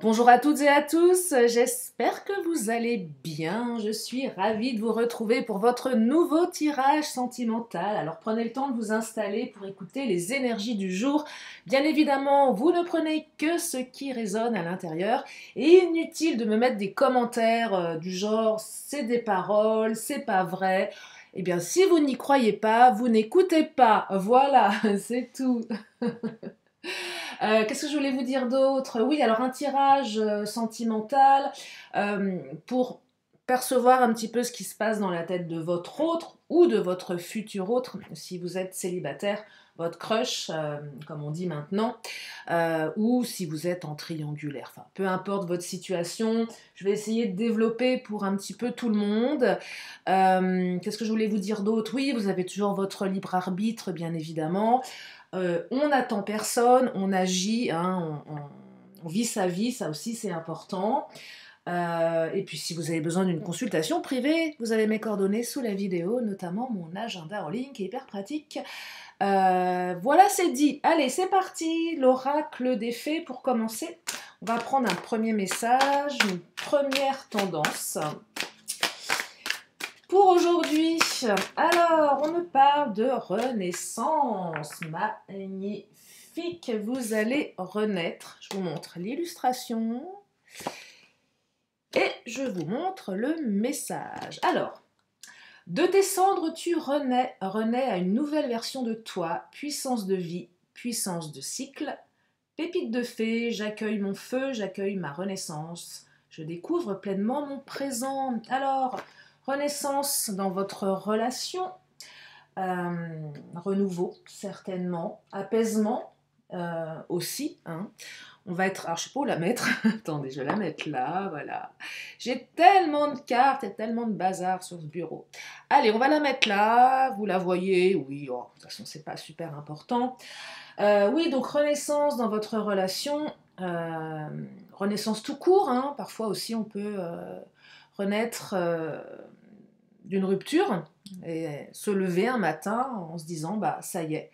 Bonjour à toutes et à tous, j'espère que vous allez bien. Je suis ravie de vous retrouver pour votre nouveau tirage sentimental. Alors prenez le temps de vous installer pour écouter les énergies du jour. Bien évidemment, vous ne prenez que ce qui résonne à l'intérieur. Et inutile de me mettre des commentaires du genre c'est des paroles, c'est pas vrai. Eh bien, si vous n'y croyez pas, vous n'écoutez pas. Voilà, c'est tout. Qu'est-ce que je voulais vous dire d'autre? Oui, alors un tirage sentimental pour percevoir un petit peu ce qui se passe dans la tête de votre autre ou de votre futur autre, si vous êtes célibataire, votre crush, comme on dit maintenant, ou si vous êtes en triangulaire. Enfin, peu importe votre situation, je vais essayer de développer pour un petit peu tout le monde. Qu'est-ce que je voulais vous dire d'autre? Oui, vous avez toujours votre libre arbitre, bien évidemment. On n'attend personne, on agit, hein, on vit sa vie, ça aussi c'est important. Et puis si vous avez besoin d'une consultation privée, vous avez mes coordonnées sous la vidéo, notamment mon agenda en ligne qui est hyper pratique. Voilà, c'est dit. Allez, c'est parti, l'oracle des fées pour commencer. On va prendre un premier message, une première tendance. Pour aujourd'hui, alors on me parle de renaissance, magnifique, vous allez renaître. Je vous montre l'illustration et je vous montre le message. Alors, de tes cendres tu renais à une nouvelle version de toi, puissance de vie, puissance de cycle, pépite de fée, j'accueille mon feu, j'accueille ma renaissance, je découvre pleinement mon présent. Alors, renaissance dans votre relation, renouveau certainement, apaisement aussi. Hein. On va être, alors je sais pas où la mettre, attendez, je vais la mettre là, voilà. J'ai tellement de cartes et tellement de bazar sur ce bureau. Allez, on va la mettre là, vous la voyez, oui, oh, de toute façon c'est pas super important. Oui, donc renaissance dans votre relation, renaissance tout court, hein. Parfois aussi on peut renaître d'une rupture et se lever un matin en se disant bah ça y est,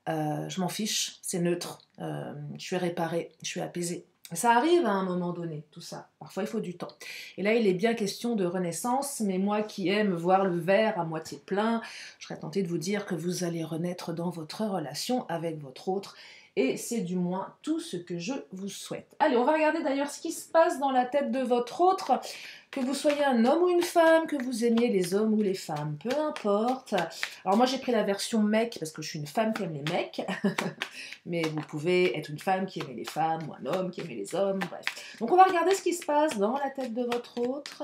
je m'en fiche, c'est neutre, je suis réparée, je suis apaisée. Ça arrive à un moment donné, tout ça. Parfois, il faut du temps. Et là, il est bien question de renaissance, mais moi qui aime voir le verre à moitié plein, je serais tentée de vous dire que vous allez renaître dans votre relation avec votre autre, et c'est du moins tout ce que je vous souhaite. Allez, on va regarder d'ailleurs ce qui se passe dans la tête de votre autre, que vous soyez un homme ou une femme, que vous aimiez les hommes ou les femmes, peu importe. Alors moi, j'ai pris la version mec, parce que je suis une femme qui aime les mecs, mais vous pouvez être une femme qui aimait les femmes, ou un homme qui aimait les hommes, bref. Donc on va regarder ce qui se passe dans la tête de votre autre.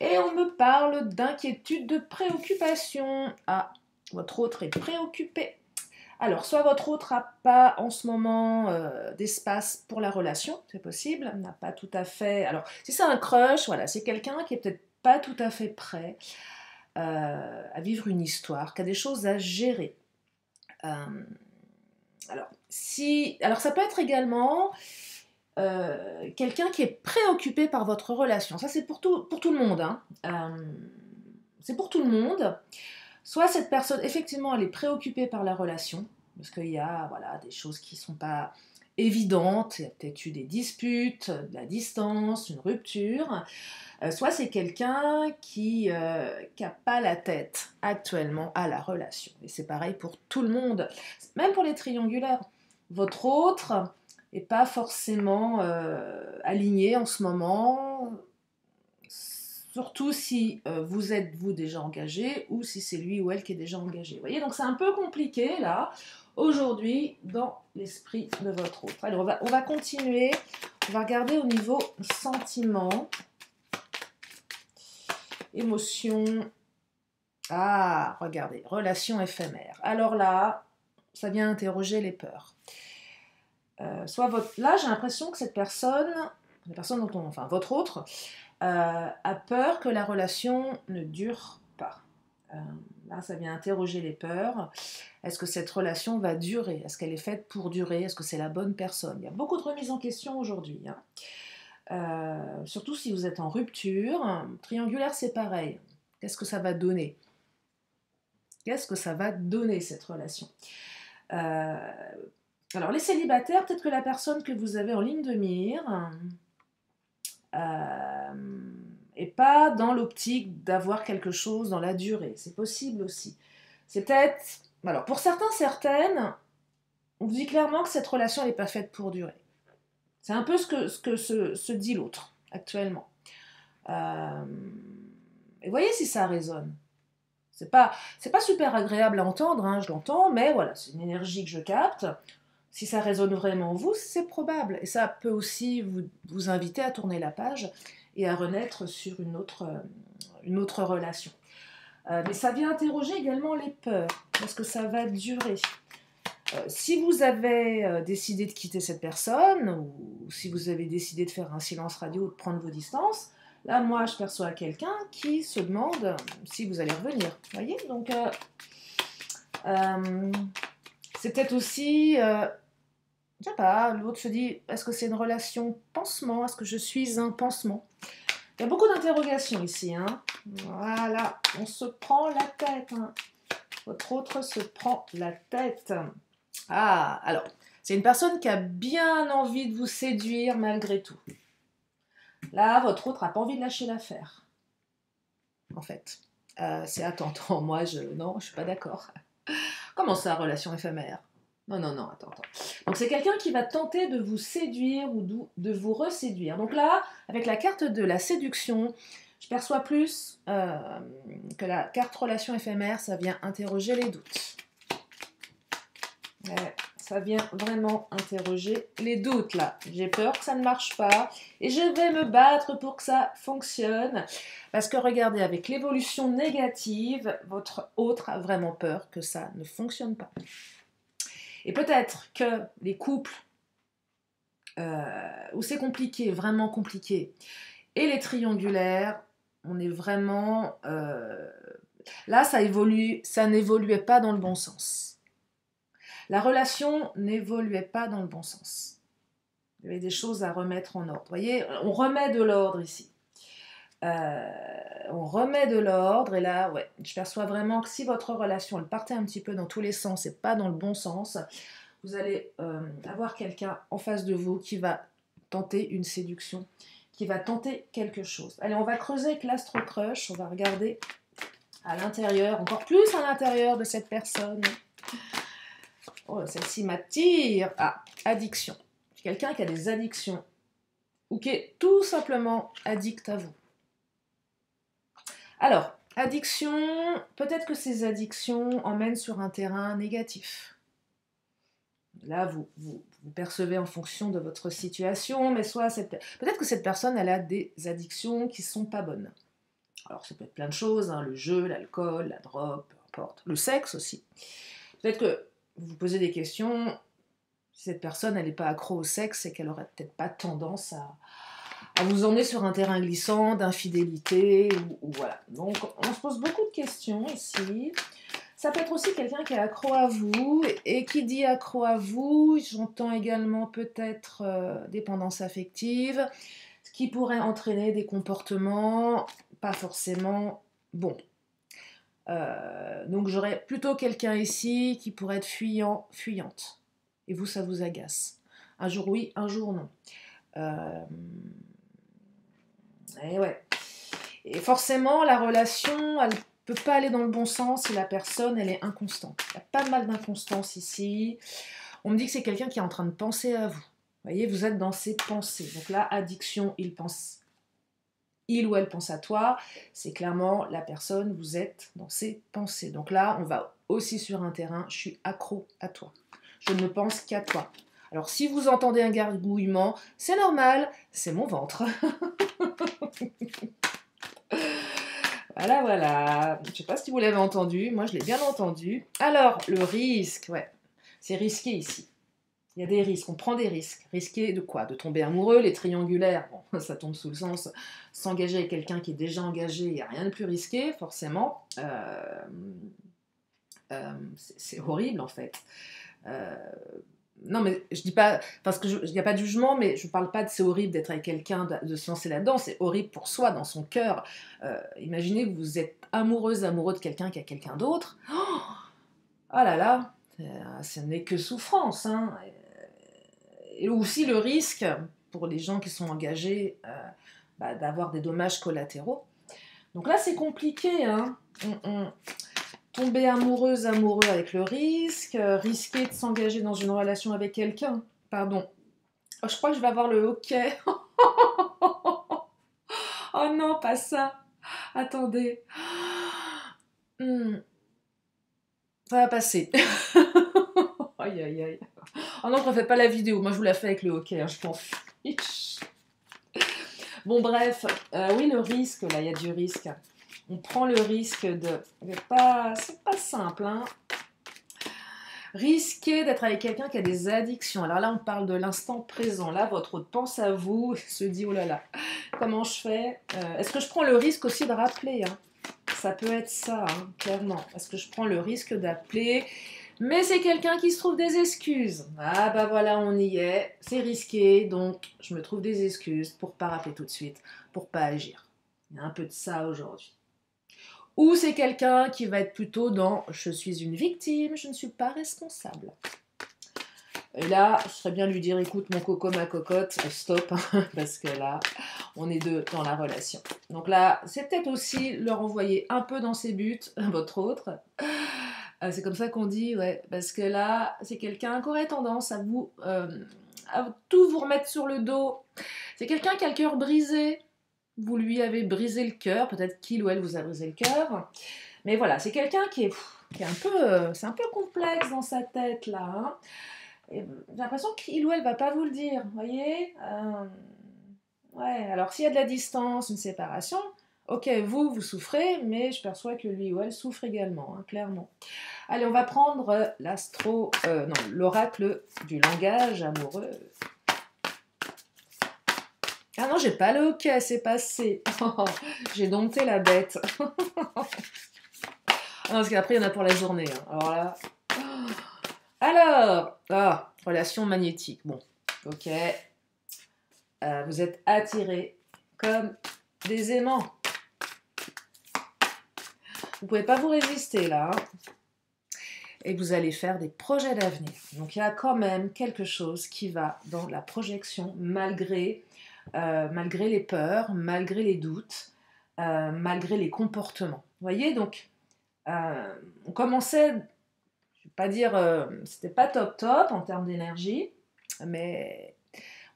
Et on me parle d'inquiétude, de préoccupation. Ah, votre autre est préoccupé. Alors, soit votre autre n'a pas en ce moment d'espace pour la relation, c'est possible, n'a pas tout à fait... Alors, si c'est un crush, voilà, c'est quelqu'un qui est peut-être pas tout à fait prêt à vivre une histoire, qui a des choses à gérer. Alors ça peut être également quelqu'un qui est préoccupé par votre relation. Ça, c'est pour tout le monde. Hein. C'est pour tout le monde. Soit cette personne, effectivement, elle est préoccupée par la relation, parce qu'il y a voilà, des choses qui ne sont pas évidentes, il y a peut-être eu des disputes, de la distance, une rupture. Soit c'est quelqu'un qui n'a pas la tête actuellement à la relation. Et c'est pareil pour tout le monde, même pour les triangulaires. Votre autre n'est pas forcément aligné en ce moment, surtout si vous êtes vous déjà engagé ou si c'est lui ou elle qui est déjà engagé. Vous voyez, donc c'est un peu compliqué là, aujourd'hui, dans l'esprit de votre autre. Alors on va continuer, on va regarder au niveau sentiment, émotion. Ah, regardez, relation éphémère. Alors là, ça vient interroger les peurs. Là, j'ai l'impression que cette personne, la personne dont on, enfin votre autre, a peur que la relation ne dure pas. Là, ça vient interroger les peurs. Est-ce que cette relation va durer? Est-ce qu'elle est faite pour durer? Est-ce que c'est la bonne personne? Il y a beaucoup de remises en question aujourd'hui. Hein. Surtout si vous êtes en rupture. Triangulaire, c'est pareil. Qu'est-ce que ça va donner? Qu'est-ce que ça va donner, cette relation? Alors, les célibataires, peut-être que la personne que vous avez en ligne de mire et pas dans l'optique d'avoir quelque chose dans la durée. C'est possible aussi. C'est peut-être... Alors, pour certains, certaines, on vous dit clairement que cette relation n'est pas faite pour durer. C'est un peu ce que se dit l'autre, actuellement. Et voyez si ça résonne. C'est pas super agréable à entendre, hein, je l'entends, mais voilà, c'est une énergie que je capte. Si ça résonne vraiment en vous, c'est probable. Et ça peut aussi vous inviter à tourner la page et à renaître sur une autre relation. Mais ça vient interroger également les peurs, parce que ça va durer. Si vous avez décidé de quitter cette personne, ou si vous avez décidé de faire un silence radio ou de prendre vos distances, là, moi, je perçois quelqu'un qui se demande si vous allez revenir. Vous voyez? Donc, c'est peut-être aussi... je sais pas, l'autre se dit, est-ce que c'est une relation pansement? Est-ce que je suis un pansement? Il y a beaucoup d'interrogations ici, hein. Voilà, on se prend la tête, hein. Votre autre se prend la tête. Ah, alors, c'est une personne qui a bien envie de vous séduire malgré tout. Là, votre autre n'a pas envie de lâcher l'affaire, en fait. C'est attends, moi, non, je suis pas d'accord. Comment ça, relation éphémère? Non, attends. Donc c'est quelqu'un qui va tenter de vous séduire ou de vous reséduire. Donc là, avec la carte de la séduction, je perçois plus que la carte relation éphémère, ça vient interroger les doutes. Ouais, ça vient vraiment interroger les doutes là. J'ai peur que ça ne marche pas et je vais me battre pour que ça fonctionne. Parce que regardez, avec l'évolution négative, votre autre a vraiment peur que ça ne fonctionne pas. Et peut-être que les couples où c'est compliqué, vraiment compliqué, et les triangulaires, on est vraiment... là, ça n'évoluait pas dans le bon sens. La relation n'évoluait pas dans le bon sens. Il y avait des choses à remettre en ordre. Vous voyez, on remet de l'ordre ici. On remet de l'ordre et là, ouais, je perçois vraiment que si votre relation, elle partait un petit peu dans tous les sens et pas dans le bon sens, vous allez avoir quelqu'un en face de vous qui va tenter une séduction, qui va tenter quelque chose. Allez, on va creuser avec l'Astro Crush, on va regarder à l'intérieur, encore plus à l'intérieur de cette personne. Oh, celle-ci m'attire. Ah, addiction. Quelqu'un qui a des addictions ou qui est tout simplement addict à vous. Alors, addiction, peut-être que ces addictions emmènent sur un terrain négatif. Là, vous percevez en fonction de votre situation, mais soit peut-être que cette personne, elle a des addictions qui ne sont pas bonnes. Alors, ça peut être plein de choses, hein, le jeu, l'alcool, la drogue, peu importe. Le sexe aussi. Peut-être que vous vous posez des questions, si cette personne, elle n'est pas accro au sexe, c'est qu'elle n'aurait peut-être pas tendance à vous emmener sur un terrain glissant, d'infidélité, ou voilà. Donc, on se pose beaucoup de questions ici. Ça peut être aussi quelqu'un qui est accro à vous, et qui dit accro à vous, j'entends également peut-être dépendance affective, ce qui pourrait entraîner des comportements pas forcément bons. Donc j'aurais plutôt quelqu'un ici qui pourrait être fuyant, fuyante. Et vous, ça vous agace. Un jour oui, un jour non. Et ouais. Et forcément, la relation, elle peut pas aller dans le bon sens si la personne, elle est inconstante. Il y a pas mal d'inconstance ici. On me dit que c'est quelqu'un qui est en train de penser à vous. Vous voyez, vous êtes dans ses pensées. Donc là, addiction, il ou elle pense à toi, c'est clairement la personne, vous êtes dans ses pensées. Donc là, on va aussi sur un terrain, je suis accro à toi. Je ne pense qu'à toi. Alors si vous entendez un gargouillement, c'est normal, c'est mon ventre. Voilà. Je ne sais pas si vous l'avez entendu, moi je l'ai bien entendu. Alors, le risque, ouais, c'est risqué ici. Il y a des risques, on prend des risques. Risquer de quoi? De tomber amoureux, les triangulaires, bon, ça tombe sous le sens. S'engager avec quelqu'un qui est déjà engagé, il n'y a rien de plus risqué, forcément. C'est horrible, en fait. Non, mais je dis pas, parce qu'il n'y a pas de jugement, mais je parle pas de c'est horrible d'être avec quelqu'un, de se lancer là-dedans, c'est horrible pour soi, dans son cœur. Imaginez que vous êtes amoureux de quelqu'un qui a quelqu'un d'autre. Oh là là, ce n'est que souffrance, hein. et aussi le risque, pour les gens qui sont engagés, d'avoir des dommages collatéraux. Donc là, c'est compliqué, hein. Tomber amoureuse, amoureux avec le risque, risquer de s'engager dans une relation avec quelqu'un. Pardon. Oh, je crois que je vais avoir le hoquet. Oh non, pas ça. Attendez. Ça va passer. Aïe, aïe, aïe. Oh non, je ne refais pas la vidéo. Moi, je vous la fais avec le hoquet. Hein, je m'en fiche. Bon, bref. Oui, le risque, là, il y a du risque. On prend le risque de... C'est pas simple, hein. Risquer d'être avec quelqu'un qui a des addictions. Alors là, on parle de l'instant présent. Là, votre hôte pense à vous, se dit, oh là là, comment je fais? Est-ce que je prends le risque aussi de rappeler, hein? Ça peut être ça, hein, clairement. Est-ce que je prends le risque d'appeler? Mais c'est quelqu'un qui se trouve des excuses. Ah bah voilà, on y est. C'est risqué, donc je me trouve des excuses pour pas rappeler tout de suite, pour pas agir. Il y a un peu de ça aujourd'hui. Ou c'est quelqu'un qui va être plutôt dans « je suis une victime, je ne suis pas responsable ». Et là, je serais bien lui dire « écoute mon coco, ma cocotte, stop hein, », parce que là, on est deux dans la relation. Donc là, c'est peut-être aussi leur envoyer un peu dans ses buts, votre autre. C'est comme ça qu'on dit, ouais, parce que là, c'est quelqu'un qui aurait tendance à tout vous remettre sur le dos. C'est quelqu'un qui a le cœur brisé. Vous lui avez brisé le cœur, peut-être qu'il ou elle vous a brisé le cœur. Mais voilà, c'est quelqu'un qui est un peu, c'est un peu complexe dans sa tête là. Hein. J'ai l'impression qu'il ou elle va pas vous le dire, vous voyez. Ouais, alors s'il y a de la distance, une séparation, ok, vous souffrez, mais je perçois que lui ou elle souffre également, hein, clairement. Allez, on va prendre l'oracle du langage amoureux. Ah non, j'ai pas le hoquet, c'est passé. J'ai dompté la bête. Parce qu'après, il y en a pour la journée. Hein. Alors là. Relation magnétique. Bon, ok. Vous êtes attirés comme des aimants. Vous pouvez pas vous résister là. Hein. Et vous allez faire des projets d'avenir. Donc il y a quand même quelque chose qui va dans la projection malgré les peurs, malgré les doutes, malgré les comportements. Vous voyez, donc, on commençait, je ne vais pas dire, c'était pas top en termes d'énergie, mais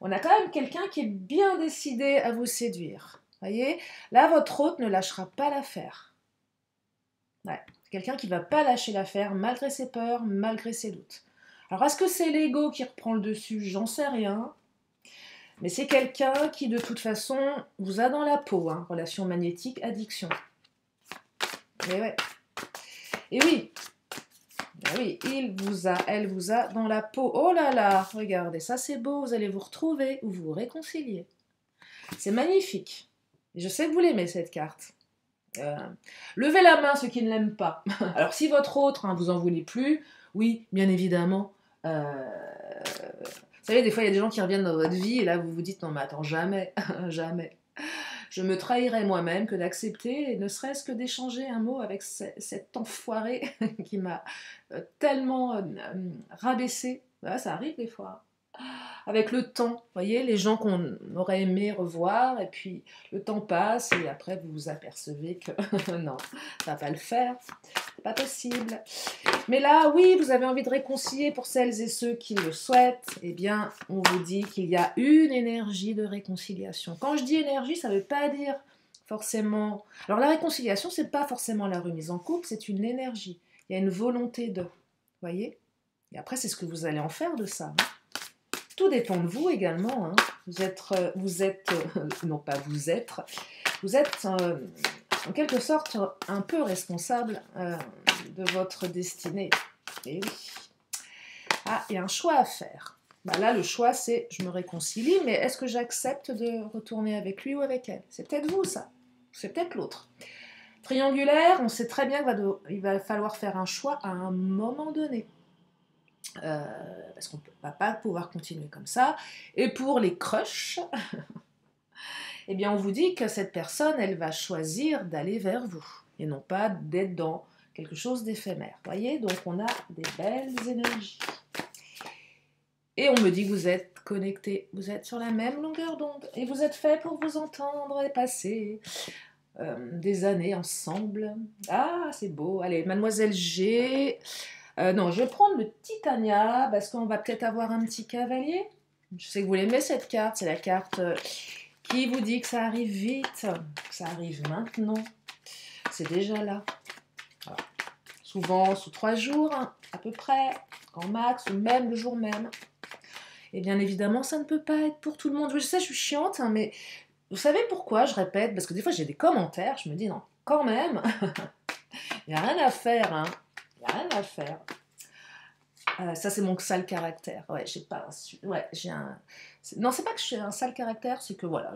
on a quand même quelqu'un qui est bien décidé à vous séduire. Vous voyez, là, votre hôte ne lâchera pas l'affaire. Ouais, quelqu'un qui ne va pas lâcher l'affaire malgré ses peurs, malgré ses doutes. Alors, est-ce que c'est l'ego qui reprend le dessus? J'en sais rien. Mais c'est quelqu'un qui, de toute façon, vous a dans la peau, hein, relation magnétique, addiction. Et ouais. Et oui. Et oui, elle vous a dans la peau. Oh là là, regardez, ça c'est beau, vous allez vous retrouver ou vous réconcilier. C'est magnifique. Et je sais que vous l'aimez, cette carte. Levez la main, ceux qui ne l'aiment pas. Alors, si votre autre, hein, vous en voulez plus, oui, bien évidemment... Vous savez, des fois, il y a des gens qui reviennent dans votre vie et là, vous vous dites, non, mais attends, jamais, jamais. Je me trahirais moi-même que d'accepter, et ne serait-ce que d'échanger un mot avec cet enfoiré qui m'a tellement rabaissé. Voilà, ça arrive des fois. Avec le temps, vous voyez, les gens qu'on aurait aimé revoir, et puis le temps passe, et après vous vous apercevez que non, ça va pas le faire, c'est pas possible. Mais là, oui, vous avez envie de réconcilier pour celles et ceux qui le souhaitent, eh bien, on vous dit qu'il y a une énergie de réconciliation. Quand je dis énergie, ça ne veut pas dire forcément... Alors la réconciliation, c'est pas forcément la remise en couple, c'est une énergie. Il y a une volonté de, vous voyez. Et après, c'est ce que vous allez en faire de ça. Tout dépend de vous également. Hein. Vous êtes en quelque sorte un peu responsable de votre destinée. Et oui. Ah, il y a un choix à faire. Bah là, le choix, c'est je me réconcilie, mais est-ce que j'accepte de retourner avec lui ou avec elle? C'est peut-être vous, ça. C'est peut-être l'autre. Triangulaire, on sait très bien qu'il va falloir faire un choix à un moment donné. Parce qu'on ne va pas pouvoir continuer comme ça. Et pour les crushs, eh bien on vous dit que cette personne, elle va choisir d'aller vers vous, et non pas d'être dans quelque chose d'éphémère. Voyez, donc on a des belles énergies. Et on me dit que vous êtes êtes connectés, vous êtes sur la même longueur d'onde et vous êtes fait pour vous entendre et passer des années ensemble. Ah, c'est beau. Allez, Mademoiselle G. Non, je vais prendre le Titania parce qu'on va peut-être avoir un petit cavalier. Je sais que vous l'aimez cette carte, c'est la carte qui vous dit que ça arrive vite, que ça arrive maintenant. C'est déjà là. Voilà. Souvent sous 3 jours, hein, à peu près, en max, ou même le jour même. Et bien évidemment, ça ne peut pas être pour tout le monde. Je sais, je suis chiante, hein, mais vous savez pourquoi je répète? Parce que des fois, j'ai des commentaires, je me dis non, quand même, il n'y a rien à faire, hein. Il n'y a rien à faire. Ça, c'est mon sale caractère. Ouais, j'ai pas. Ouais, j'ai un. Non, c'est pas que j'ai un sale caractère, c'est que voilà,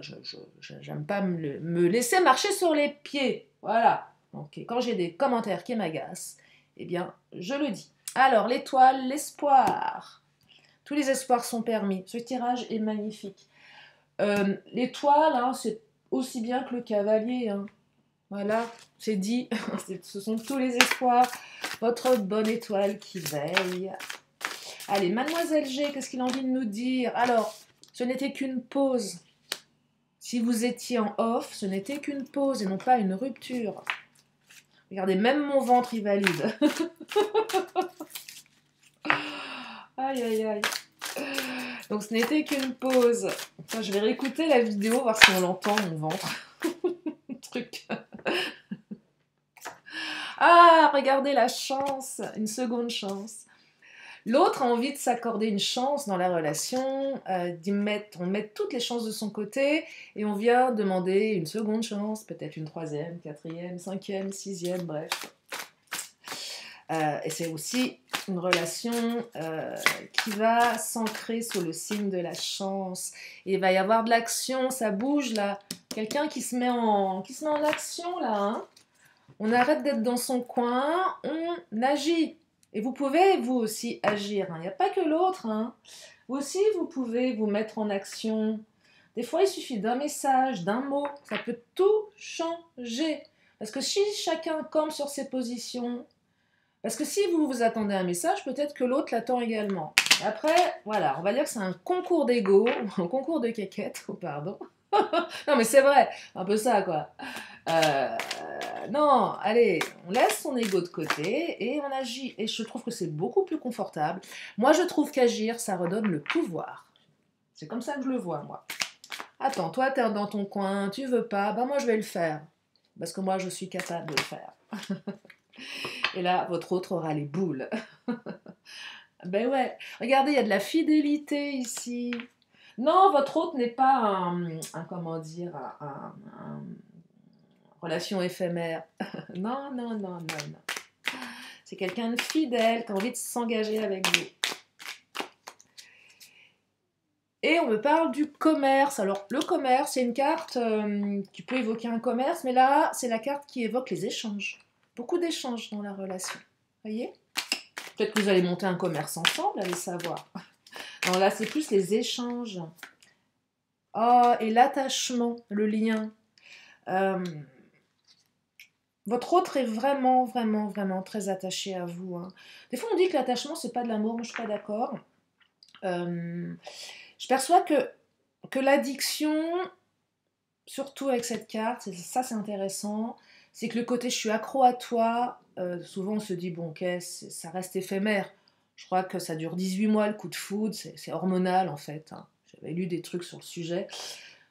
j'aime pas me laisser marcher sur les pieds. Voilà. Donc, quand j'ai des commentaires qui m'agacent, eh bien, je le dis. Alors, l'étoile, l'espoir. Tous les espoirs sont permis. Ce tirage est magnifique. L'étoile, hein, c'est aussi bien que le cavalier. Hein. Voilà, c'est dit. Ce sont tous les espoirs. Votre bonne étoile qui veille. Allez, Mademoiselle G, qu'est-ce qu'il a envie de nous dire? Alors, ce n'était qu'une pause. Si vous étiez en off, ce n'était qu'une pause et non pas une rupture. Regardez, même mon ventre, il valide. Aïe, aïe, aïe. Donc, ce n'était qu'une pause. Enfin, je vais réécouter la vidéo, voir si on l'entend, mon ventre. Truc. Ah, regardez la chance, une seconde chance. L'autre a envie de s'accorder une chance dans la relation, on met toutes les chances de son côté et on vient demander une seconde chance, peut-être une troisième, quatrième, cinquième, sixième, bref. Et c'est aussi une relation qui va s'ancrer sous le signe de la chance. Et il va y avoir de l'action, ça bouge là. Quelqu'un qui se met en action là. Hein. On arrête d'être dans son coin, on agit. Et vous pouvez, vous aussi, agir. Il n'y a pas que l'autre. Hein. Vous aussi, vous pouvez vous mettre en action. Des fois, il suffit d'un message, d'un mot. Ça peut tout changer. Parce que si chacun campe sur ses positions, parce que si vous vous attendez à un message, peut-être que l'autre l'attend également. Après, voilà, on va dire que c'est un concours d'ego, un concours de quéquette, oh pardon. Non, mais c'est vrai, un peu ça, quoi. Non, allez, on laisse son ego de côté et on agit. Et je trouve que c'est beaucoup plus confortable. Moi, je trouve qu'agir, ça redonne le pouvoir. C'est comme ça que je le vois, moi. Attends, toi, t'es dans ton coin, tu veux pas, bah moi, je vais le faire. Parce que moi, je suis capable de le faire. Et là, votre autre aura les boules. Ben ouais, regardez, il y a de la fidélité ici. Non, votre autre n'est pas comment dire, relation éphémère. Non, non, non, non, non. C'est quelqu'un de fidèle qui a envie de s'engager avec vous. Et on me parle du commerce. Alors, le commerce, c'est une carte qui peut évoquer un commerce, mais là, c'est la carte qui évoque les échanges. Beaucoup d'échanges dans la relation. Voyez? Peut-être que vous allez monter un commerce ensemble, allez savoir. Non, là, c'est plus les échanges. Oh, et l'attachement, le lien. Votre autre est vraiment, vraiment, vraiment très attaché à vous. Hein. Des fois, on dit que l'attachement, c'est pas de l'amour. Moi, je suis pas d'accord. Je perçois que l'addiction, surtout avec cette carte, ça c'est intéressant, c'est que le côté je suis accro à toi, souvent on se dit bon ok, ça reste éphémère. Je crois que ça dure 18 mois le coup de foudre, c'est hormonal en fait. Hein. J'avais lu des trucs sur le sujet.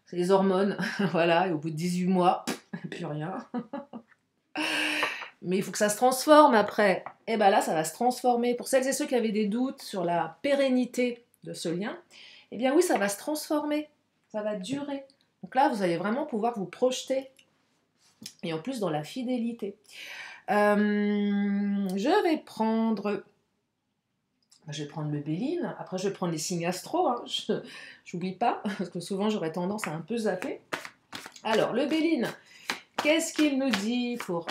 C'est les hormones, voilà, et au bout de 18 mois, plus rien. Mais il faut que ça se transforme après. Et bien là, ça va se transformer. Pour celles et ceux qui avaient des doutes sur la pérennité de ce lien, eh bien oui, ça va se transformer. Ça va durer. Donc là, vous allez vraiment pouvoir vous projeter. Et en plus, dans la fidélité. Je vais prendre le Béline. Après, je vais prendre les signes astro. Hein. J'oublie pas, parce que souvent, j'aurais tendance à un peu zapper. Alors, le Béline, qu'est-ce qu'il nous dit pour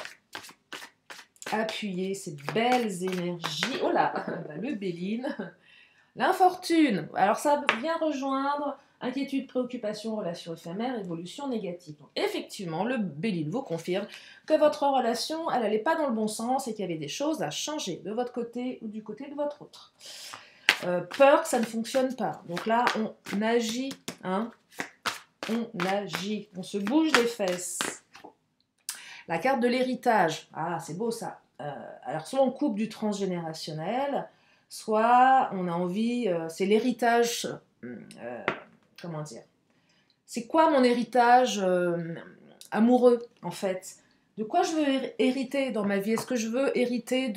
appuyer ces belles énergies? Oh là, le Béline. L'infortune. Alors, ça vient rejoindre inquiétude, préoccupation, relation éphémère, évolution négative. Donc, effectivement, le Béline vous confirme que votre relation, elle n'allait pas dans le bon sens et qu'il y avait des choses à changer de votre côté ou du côté de votre autre. peur que ça ne fonctionne pas. Donc là, on agit, hein, on agit, on se bouge les fesses. La carte de l'héritage, ah c'est beau ça. Alors soit on coupe du transgénérationnel, soit on a envie, c'est l'héritage, comment dire, c'est quoi mon héritage amoureux en fait? De quoi je veux hériter dans ma vie? Est-ce que je veux hériter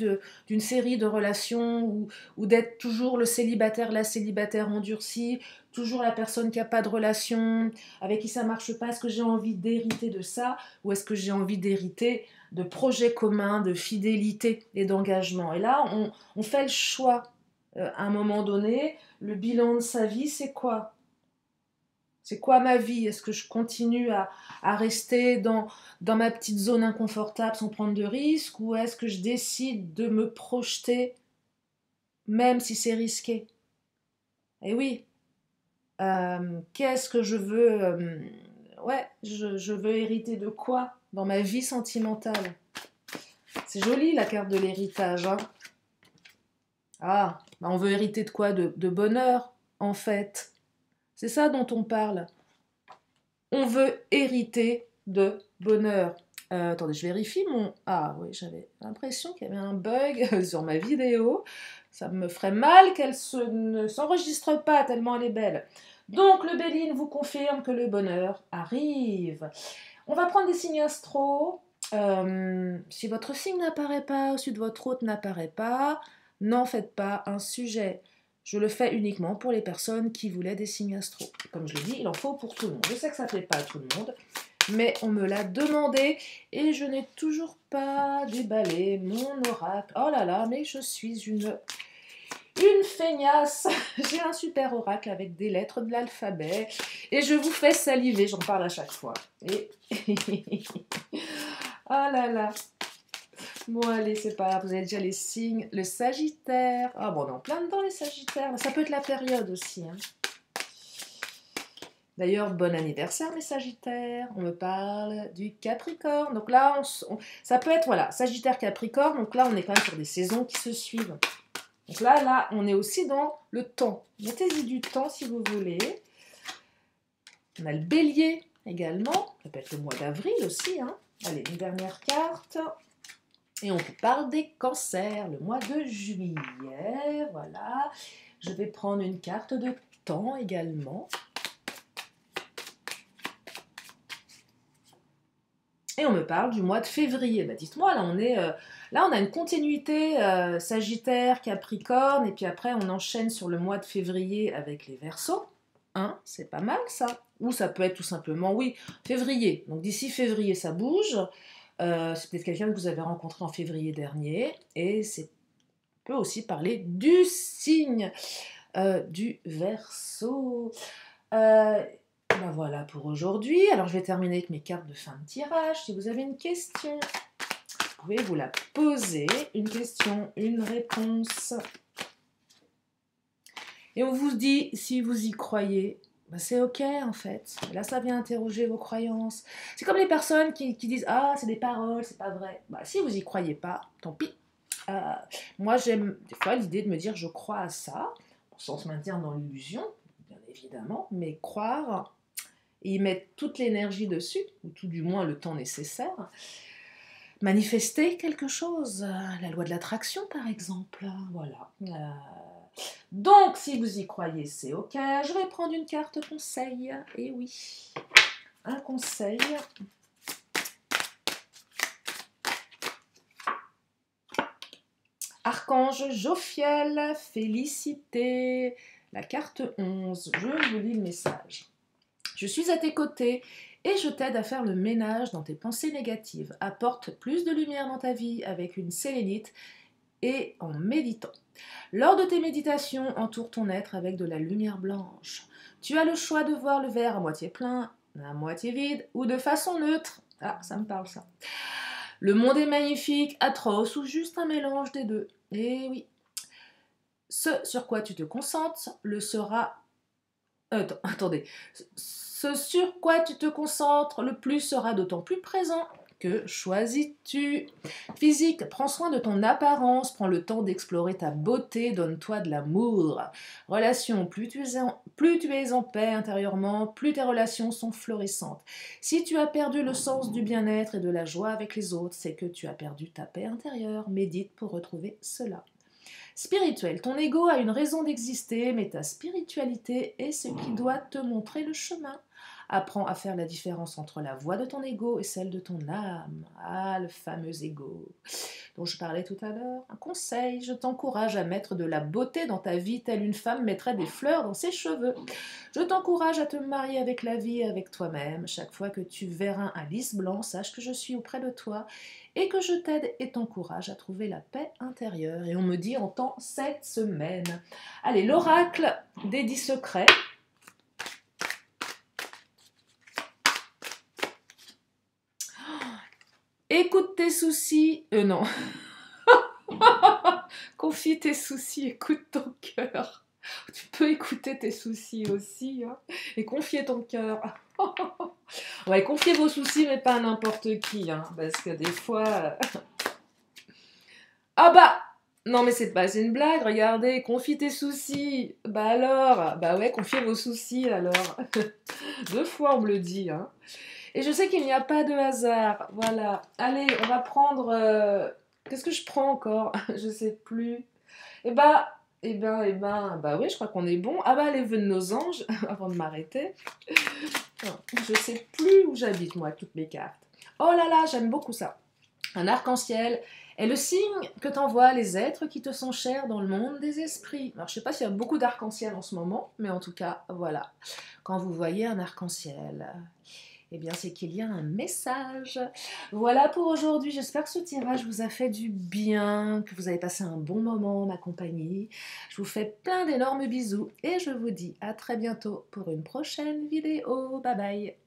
d'une série de relations ou d'être toujours le célibataire, la célibataire endurcie, toujours la personne qui n'a pas de relation, avec qui ça ne marche pas? Est-ce que j'ai envie d'hériter de ça ou est-ce que j'ai envie d'hériter de projets communs, de fidélité et d'engagement? Et là, on fait le choix. À un moment donné, le bilan de sa vie, c'est quoi? C'est quoi ma vie? Est-ce que je continue à rester dans ma petite zone inconfortable sans prendre de risques ou est-ce que je décide de me projeter même si c'est risqué? Eh oui, qu'est-ce que je veux ouais, je veux hériter de quoi dans ma vie sentimentale? C'est joli la carte de l'héritage, hein? Ah, bah on veut hériter de quoi? De bonheur, en fait. C'est ça dont on parle. On veut hériter de bonheur. Attendez, je vérifie mon... Ah oui, j'avais l'impression qu'il y avait un bug sur ma vidéo. Ça me ferait mal qu'elle ne s'enregistre pas tellement elle est belle. Donc le Béline vous confirme que le bonheur arrive. On va prendre des signes astro. Si votre signe n'apparaît pas, ou si votre hôte n'apparaît pas, n'en faites pas un sujet. Je le fais uniquement pour les personnes qui voulaient des signes astro. Comme je l'ai dit, il en faut pour tout le monde. Je sais que ça ne plaît pas à tout le monde, mais on me l'a demandé et je n'ai toujours pas déballé mon oracle. Oh là là, mais je suis une feignasse. J'ai un super oracle avec des lettres de l'alphabet et je vous fais saliver, j'en parle à chaque fois. Et... oh là là. Bon allez, c'est pas grave, vous avez déjà les signes. Le Sagittaire. Ah bon, on est en plein dedans les Sagittaires. Ça peut être la période aussi. Hein. D'ailleurs, bon anniversaire les Sagittaires. On me parle du Capricorne. Donc là, ça peut être, voilà, Sagittaire, Capricorne. Donc là, on est quand même sur des saisons qui se suivent. Donc là, on est aussi dans le temps. Mettez-y du temps si vous voulez. On a le Bélier également. Ça peut être le mois d'avril aussi. Hein. Allez, une dernière carte. Et on parle des cancers, le mois de juillet, voilà. Je vais prendre une carte de temps également. Et on me parle du mois de février. Bah, dites-moi, là on a une continuité Sagittaire, Capricorne, et puis après on enchaîne sur le mois de février avec les Verseaux. Hein, c'est pas mal ça. Ou ça peut être tout simplement, oui, février. Donc d'ici février, ça bouge. C'est peut-être quelqu'un que vous avez rencontré en février dernier et c'est peut aussi parler du signe du Verseau. Ben voilà pour aujourd'hui. Alors je vais terminer avec mes cartes de fin de tirage. Si vous avez une question, vous pouvez vous la poser. Une question, une réponse. Et on vous dit si vous y croyez. Ben c'est ok en fait. Là ça vient interroger vos croyances. C'est comme les personnes qui disent ah c'est des paroles, c'est pas vrai. Ben, si vous y croyez pas, tant pis. Moi j'aime des fois l'idée de me dire je crois à ça, sans se maintenir dans l'illusion, bien évidemment, mais croire et y mettre toute l'énergie dessus, ou tout du moins le temps nécessaire. Manifester quelque chose, la loi de l'attraction par exemple, voilà. Donc, si vous y croyez, c'est ok. Je vais prendre une carte conseil. Et oui, un conseil. Archange Jophiel, félicité. La carte 11. Je vous lis le message. Je suis à tes côtés et je t'aide à faire le ménage dans tes pensées négatives. Apporte plus de lumière dans ta vie avec une sélénite et en méditant. Lors de tes méditations, entoure ton être avec de la lumière blanche. Tu as le choix de voir le verre à moitié plein, à moitié vide ou de façon neutre. Ah, ça me parle ça. Le monde est magnifique, atroce ou juste un mélange des deux. Eh oui. Ce sur quoi tu te concentres le sera... attendez. Ce sur quoi tu te concentres le plus sera d'autant plus présent Que choisis-tu? Physique, prends soin de ton apparence, prends le temps d'explorer ta beauté, donne-toi de l'amour. Relation, plus tu es en paix intérieurement, plus tes relations sont florissantes. Si tu as perdu le sens du bien-être et de la joie avec les autres, c'est que tu as perdu ta paix intérieure. Médite pour retrouver cela. Spirituel, ton ego a une raison d'exister, mais ta spiritualité est ce qui doit te montrer le chemin. Apprends à faire la différence entre la voix de ton ego et celle de ton âme. Ah, le fameux ego dont je parlais tout à l'heure. Un conseil, je t'encourage à mettre de la beauté dans ta vie, telle une femme mettrait des fleurs dans ses cheveux. Je t'encourage à te marier avec la vie et avec toi-même. Chaque fois que tu verras un lys blanc, sache que je suis auprès de toi et que je t'aide et t'encourage à trouver la paix intérieure. Et on me dit en temps cette semaine. Allez, l'oracle des 10 secrets. Écoute tes soucis. Non. Confie tes soucis, écoute ton cœur. Tu peux écouter tes soucis aussi, hein, et confier ton cœur. Ouais, confiez vos soucis, mais pas à n'importe qui, hein, parce que des fois... Ah bah non mais c'est pas une blague, regardez, confie tes soucis. Bah alors, bah ouais, confiez vos soucis alors. 2 fois on me le dit, hein. Et je sais qu'il n'y a pas de hasard, voilà. Allez, on va prendre... Qu'est-ce que je prends encore? Je sais plus. Bah oui, je crois qu'on est bon. Ah bah les vœux de nos anges, avant de m'arrêter. Je sais plus où j'habite, moi, avec toutes mes cartes. Oh là là, j'aime beaucoup ça. Un arc-en-ciel est le signe que t'envoient les êtres qui te sont chers dans le monde des esprits. Alors, je sais pas s'il y a beaucoup d'arc-en-ciel en ce moment, mais en tout cas, voilà. Quand vous voyez un arc-en-ciel, eh bien, c'est qu'il y a un message. Voilà pour aujourd'hui. J'espère que ce tirage vous a fait du bien, que vous avez passé un bon moment en ma compagnie. Je vous fais plein d'énormes bisous et je vous dis à très bientôt pour une prochaine vidéo. Bye bye.